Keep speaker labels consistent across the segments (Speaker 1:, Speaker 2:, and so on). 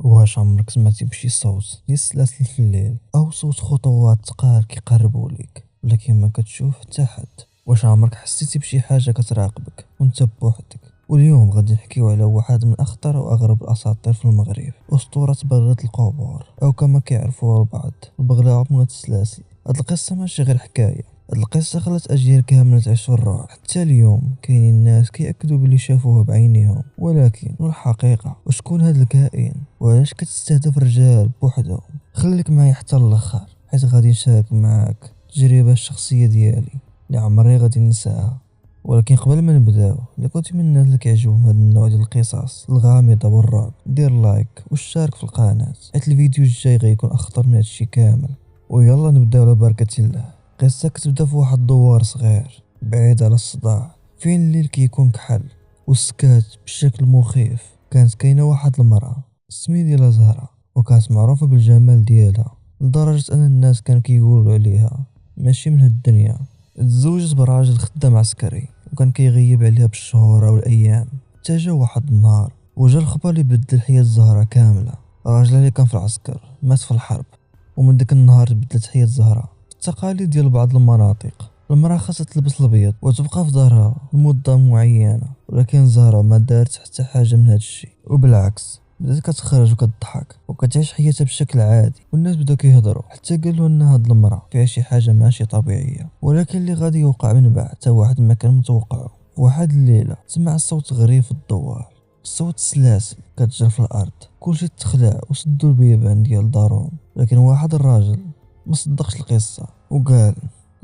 Speaker 1: واش عمرك سمعتي بشي صوت ديال السلاسل في الليل او صوت خطوات ثقال كيقربوا ليك ولكن ما كتشوف حتى حد؟ واش عمرك حسيتي بشي حاجه كتراقبك وانت بوحدك؟ واليوم غادي نحكيو على واحد من اخطر واغرب الاساطير في المغرب، اسطوره بغلة القبور او كما كيعرفوها البعض البغلاوه من السلاسل. هاد القصه ماشي غير حكايه، هاد القصه خلات اجيال كامله تعيش في الرعب. حتى اليوم كاينين الناس كيأكدوا بلي شافوها بعينيهم، ولكن الحقيقه وشكون هاد الكائن وعلاش كتستهدف الرجال بوحدهم؟ خليك معايا حتى الاخر، حيت غادي نشارك معاك التجربه الشخصيه ديالي اللي عمري غادي ننساها. ولكن قبل ما نبداو، الا كنتي من الناس اللي كيعجبهم هاد النوع ديال القصص الغامضه والرعب، دير لايك واشترك في القناه، حيت الفيديو الجاي غيكون اخطر من هادشي كامل. ويلا نبداو على بركه الله. قصه كتبدا في واحد الدوار صغير بعيد على الصداع، فين الليل كيكون كحل والسكات بشكل مخيف. كانت كاينه واحد المراه السمي ديالها زهره، وكانت معروفه بالجمال ديالها لدرجه ان الناس كانوا كيقولوا عليها ماشي من هاد الدنيا. تزوجت براجل خدام عسكري وكان كيغيب عليها بالشهور او الايام، حتى جا واحد النهار وجا الخبر اللي بدل حياة زهرة كاملة. راجلها اللي كان في العسكر مات في الحرب، ومن داك النهار بدلت حياة زهرة. في التقاليد ديال بعض المناطق المرأة خاصها تلبس الابيض وتبقى في دارها لمدة معينة، ولكن زهرة ما دارت حتى حاجة من هاد الشي، وبالعكس بدات كتخرج وكتضحك وكتعيش حياتها بشكل عادي. والناس بداو كيهضروا حتى قالوا ان هاد المراه فيها شي حاجه ماشي طبيعيه. ولكن اللي غادي يوقع من بعد حتى واحد ما كان متوقعه. واحد الليله سمع صوت غريب في الدوار، صوت السلاسل كتجري في الارض. كلشي تخلع وسدوا البيبان ديال دارهم، لكن واحد الراجل ما صدقش القصه وقال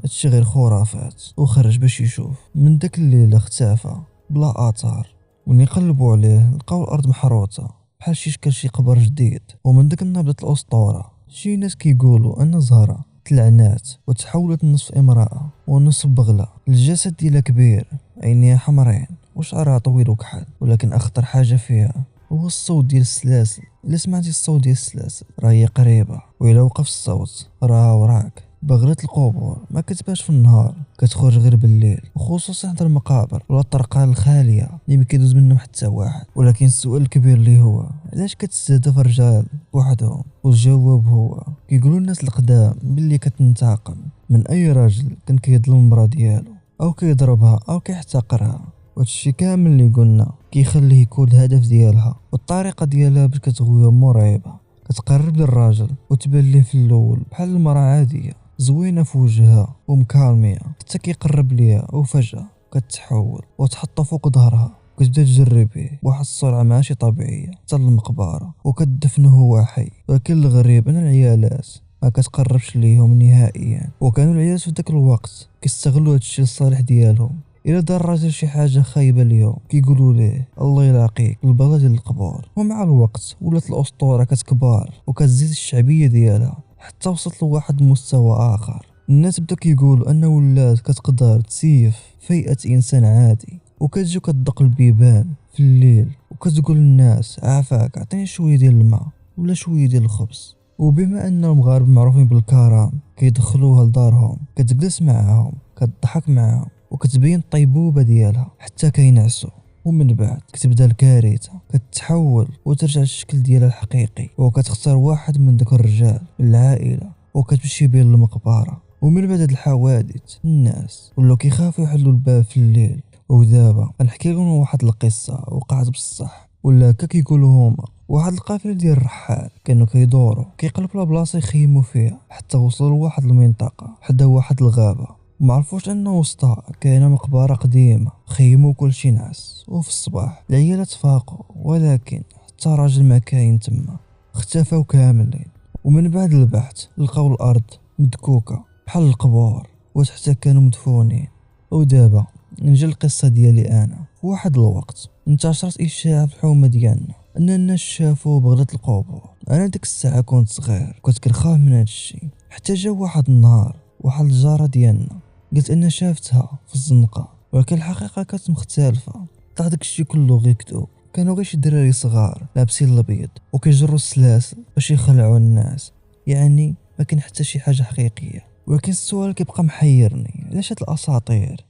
Speaker 1: هادشي غير خرافات، وخرج باش يشوف. من داك الليله اختفى بلا اثار، ومن يقلبوا عليه لقاو الارض محروطه بحال شي شكل شي قبر جديد. ومن داك النهار بدات الاسطوره. شي ناس كيقولوا ان زهره تلعنات وتحولت نصف امراه ونصف بغله. الجسد ديالها كبير، عينيها حمرين وشعرها طويل وكحل، ولكن اخطر حاجه فيها هو الصوت ديال السلاسل. الا سمعتي الصوت ديال السلاسل راه هي قريبه، والا وقف الصوت راه وراك. بغلة القبور ما كتبانش في النهار، كتخرج غير بالليل، وخصوصا عند المقابر ولا الطرقان الخاليه اللي ما كيدوز منهم حتى واحد. ولكن السؤال الكبير اللي هو علاش كتستهدف الرجال بوحدهم؟ والجواب هو كيقولوا الناس القدام باللي كتنتقم من اي راجل كان كيظلم المراه ديالو او كيضربها او كيحتقرها. وهادشي كامل اللي قلنا كيخليه يكون الهدف ديالها، والطريقه ديالها باش كتغويها مرعبه. كتقرب للراجل وتبان ليه في الاول بحال المراه عاديه زوينه في وجهها ومكالميه، حتى كيقرب ليها وفجاه كتحول وتحط فوق ظهرها. كتبدا تجري بيه بواحد السرعه ماشي طبيعيه حتى للمقبره وكتدفنه هو حي. ولكن الغريب ان العيالات ما كتقربش ليهم نهائيا، وكانوا العيالات في داك الوقت كيستغلوا هادشي للصالح ديالهم. الا دار الراجل شي حاجه خايبه اليوم كيقولوا ليه الله يلاقيك بالبلا ديال القبور. ومع الوقت ولات الاسطوره كتكبر وكتزيد الشعبيه ديالها حتى وصلت لواحد المستوى اخر. الناس بداو كيقولوا انه ولات كتقدر تسيف فيئة انسان عادي، وكتجي كتدق البيبان في الليل وكتقول للناس عافاك عطيني شويه ديال الماء ولا شويه ديال الخبز. وبما ان المغاربه معروفين بالكرم كيدخلوها لدارهم، كتجلس معاهم كتضحك معاهم وكتبين الطيبوبه ديالها حتى كينعسوا. ومن بعد كتبدا الكارثه، كتحول وترجع للشكل ديالها الحقيقي، وكتختار واحد من ذوك الرجال من العائله وكتمشي بيه للمقبره. ومن بعد هاد الحوادث الناس ولاو كيخافوا يحلوا الباب في الليل. ودابا غنحكي لكم واحد القصه وقعت بصح ولا هكا كيقولوا هما. واحد القافله ديال الرحال كانوا كيدوروا كيقلبوا بلاصه يخيموا فيها، حتى وصلوا لواحد المنطقه حدا واحد الغابه. معرفوش انه وسطها كاينه مقبره قديمه. خيموا كلشي نعس، وفي الصباح العيالات فاقوا، ولكن حتى راجل ما كاين تما، اختفاو كاملين. ومن بعد البحث لقاو الارض مدكوكه بحال القبور وتحتها كانوا مدفونين. ودابا نجي القصه ديالي انا. في واحد الوقت انتشرت اشاعه في الحومه ديالنا ان الناس شافوا بغلة القبور. انا ديك الساعه كنت صغير كنت كنخاف من هادشي، حتى جا واحد النهار واحد الجاره ديالنا قلت ان شافتها في الزنقه، ولكن الحقيقه كانت مختلفه. طلع داكشي كله غير كذوب. كانوا غير شي دراري صغار لابسين الابيض وكيجروا السلاسل باش يخلعوا الناس، يعني ما كان حتى شي حاجه حقيقيه. ولكن السؤال كيبقى محيرني، علاش هاد الاساطير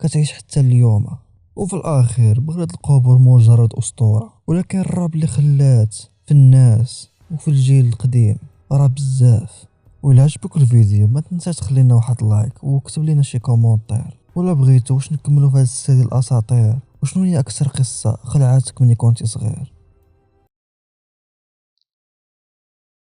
Speaker 1: كتعيش حتى اليوم؟ وفي الاخير بغلة القبور مجرد اسطوره، ولكن الرعب اللي خلات في الناس وفي الجيل القديم راه بزاف. وإلا عجبك الفيديو ما تنساش تخلينا واحد لايك وكتب لينا شي كومونتير، ولا بغيتو واش نكملوا في هذا السلسله الاساطير، وشنو هي اكثر قصه خلعتك من كنتي صغير.